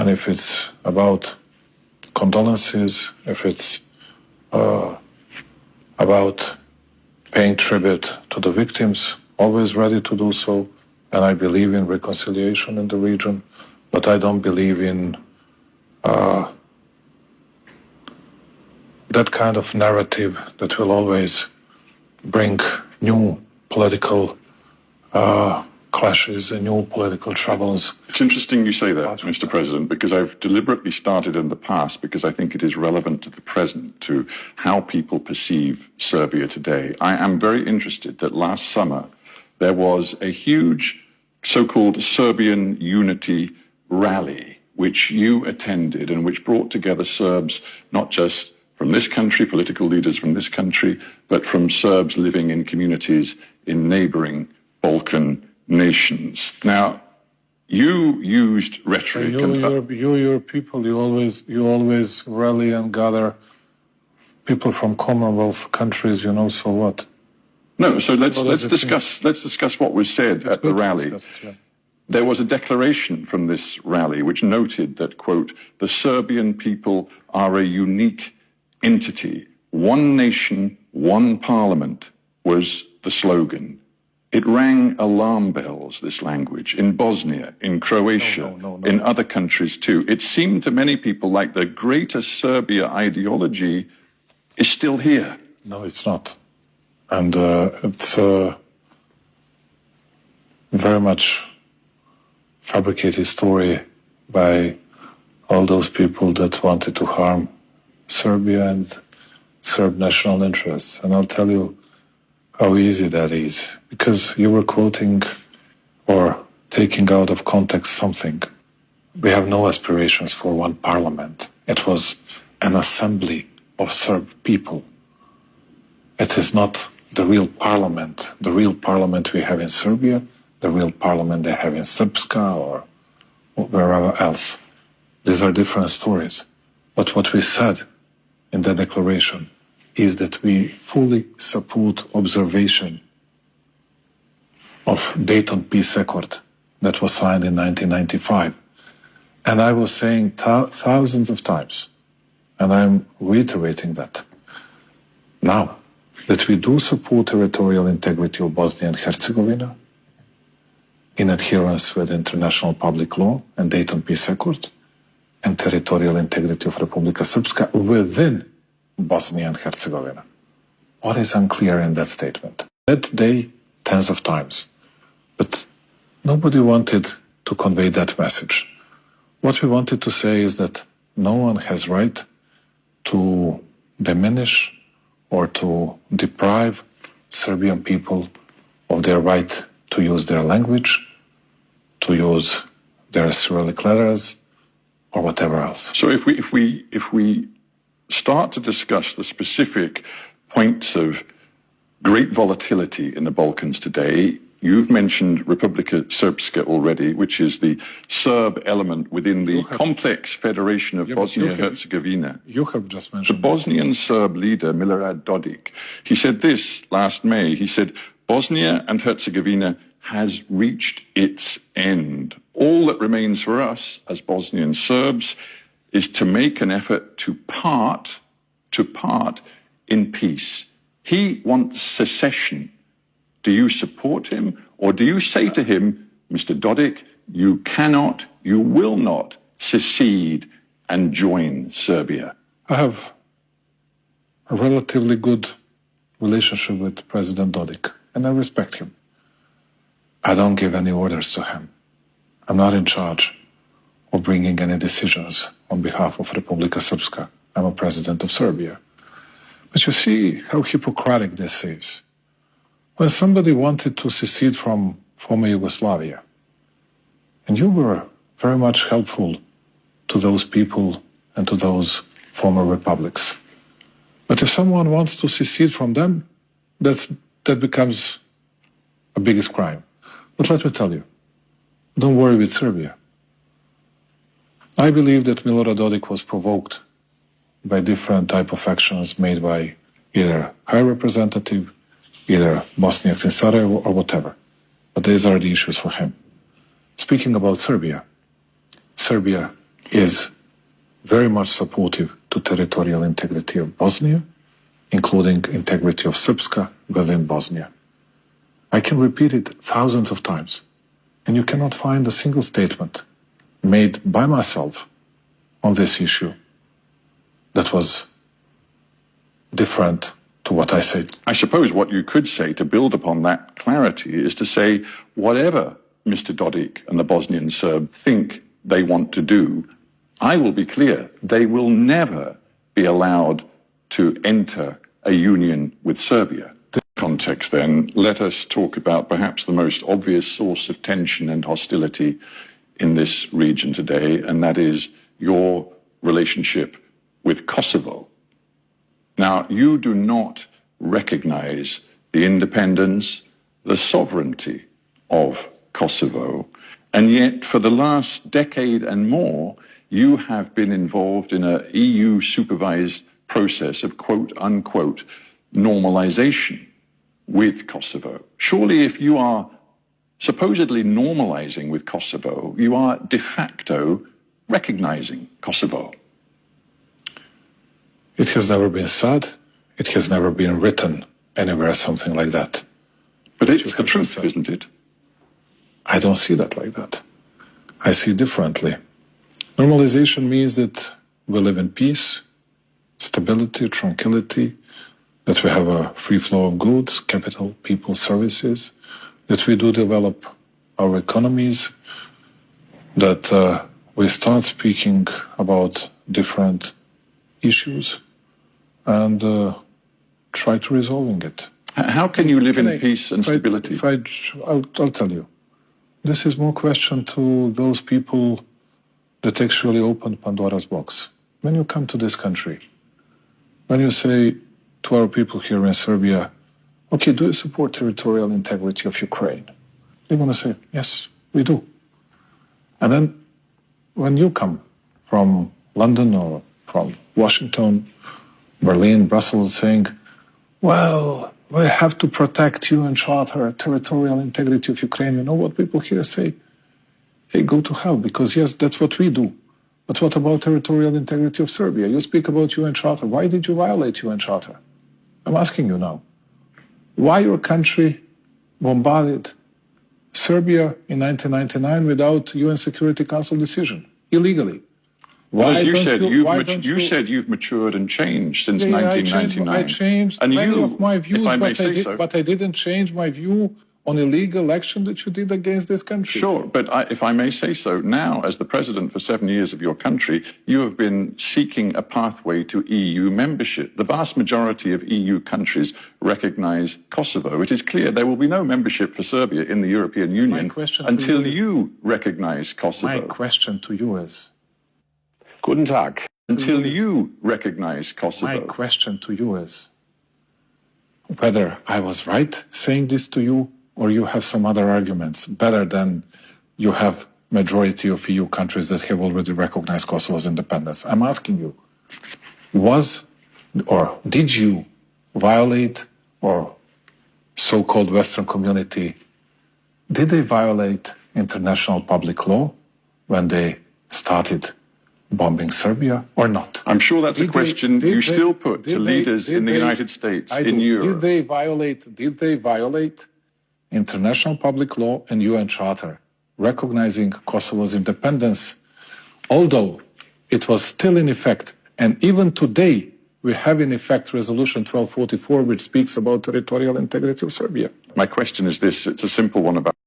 And if it's about condolences, if it's about paying tribute to the victims, always ready to do so. And I believe in reconciliation in the region, but I don't believe in that kind of narrative that will always bring new political clashes and new political troubles. It's interesting you say that, Mr. President, because I've deliberately started in the past because I think it is relevant to the present, to how people perceive Serbia today. I am very interested that last summer there was a huge so-called Serbian unity rally, which you attended and which brought together Serbs, not just from this country, political leaders from this country, but from Serbs living in communities in neighboring Balkan nations. Now, you used rhetoric. Your people, you always rally and gather people from Commonwealth countries, so what? No, so let's discuss what was said at the rally. There was a declaration from this rally which noted that, quote, the Serbian people are a unique entity. One nation, one parliament was the slogan. It rang alarm bells, this language, in Bosnia, in Croatia, in other countries too. It seemed to many people like the greater Serbia ideology is still here. No, it's not. And it's very much fabricated story by all those people that wanted to harm Serbia and Serb national interests. And I'll tell you how easy that is, because you were quoting or taking out of context something. We have no aspirations for one parliament. It was an assembly of Serb people. It is not the real parliament. The real parliament we have in Serbia, the real parliament they have in Srpska or wherever else. These are different stories. But what we said in the declaration is that we fully support observation of Dayton Peace Accord that was signed in 1995. And I was saying thousands of times, and I'm reiterating that now, that we do support territorial integrity of Bosnia and Herzegovina in adherence with international public law and Dayton Peace Accord, and territorial integrity of Republika Srpska within Bosnia and Herzegovina. What is unclear in that statement? That day, tens of times. But nobody wanted to convey that message. What we wanted to say is that no one has right to diminish or to deprive Serbian people of their right to use their language, to use their Cyrillic letters, or whatever else. So if we start to discuss the specific points of great volatility in the Balkans today, you've mentioned Republika Srpska already, which is the Serb element within the complex federation of Bosnia and Herzegovina. You have just mentioned the Bosnian Serb leader, Milorad Dodik. He said this last May. He said, Bosnia and Herzegovina has reached its end. All that remains for us as Bosnian Serbs is to make an effort to part in peace. He wants secession. Do you support him, or do you say to him, Mr. Dodik, you cannot, you will not secede and join Serbia? I have a relatively good relationship with President Dodik, and I respect him. I don't give any orders to him. I'm not in charge of bringing any decisions on behalf of Republika Srpska. I'm a president of Serbia. But you see how hypocritical this is. When somebody wanted to secede from former Yugoslavia, and you were very much helpful to those people and to those former republics. But if someone wants to secede from them, that becomes a biggest crime. But let me tell you, don't worry with Serbia. I believe that Milorad Dodik was provoked by different type of actions made by either High Representative, either Bosniaks in Sarajevo, or whatever. But these are the issues for him. Speaking about Serbia, Serbia is very much supportive to territorial integrity of Bosnia, including integrity of Srpska within Bosnia. I can repeat it thousands of times, and you cannot find a single statement made by myself on this issue that was different to what I said. I suppose what you could say to build upon that clarity is to say whatever Mr. Dodik and the Bosnian Serb think they want to do, I will be clear, they will never be allowed to enter a union with Serbia. In this context then, let us talk about perhaps the most obvious source of tension and hostility in this region today, and that is your relationship with Kosovo. Now, you do not recognize the independence, the sovereignty of Kosovo, and yet for the last decade and more, you have been involved in an EU-supervised process of quote-unquote normalization with Kosovo. Surely if you are supposedly normalizing with Kosovo, you are de facto recognizing Kosovo. It has never been said, it has never been written anywhere, something like that. But it's the truth, isn't it? I don't see that like that. I see differently. Normalization means that we live in peace, stability, tranquility, that we have a free flow of goods, capital, people, services, that we do develop our economies, that we start speaking about different issues and try to resolving it. How can you live in peace and stability? I'll tell you. This is more question to those people that actually opened Pandora's box. When you come to this country, when you say to our people here in Serbia, okay, do you support territorial integrity of Ukraine? They're going to say, yes, we do. And then when you come from London or from Washington, Berlin, Brussels, saying, well, we have to protect UN Charter, territorial integrity of Ukraine. You know what people here say? Hey, go to hell, because yes, that's what we do. But what about territorial integrity of Serbia? You speak about UN Charter. Why did you violate UN Charter? I'm asking you now. Why your country bombarded Serbia in 1999 without UN Security Council decision, illegally? Well, as you said, you've matured and changed since 1999. I changed and many of my views, but I didn't change my view on illegal action that you did against this country. Sure, but if I may say so, now, as the president for 7 years of your country, you have been seeking a pathway to EU membership. The vast majority of EU countries recognize Kosovo. It is clear there will be no membership for Serbia in the European Union until you recognize Kosovo. My question to you is... Guten Tag. Until you recognize Kosovo. My question to you is whether I was right saying this to you, or you have some other arguments better than you have majority of EU countries that have already recognized Kosovo's independence. I'm asking you, did you violate, or so-called Western community, did they violate international public law when they started bombing Serbia or not? I'm sure that's a question you still put to leaders in the United States, in Europe. Did they violate international public law and UN Charter recognizing Kosovo's independence, although it was still in effect? And even today, we have in effect Resolution 1244, which speaks about territorial integrity of Serbia. My question is this, it's a simple one about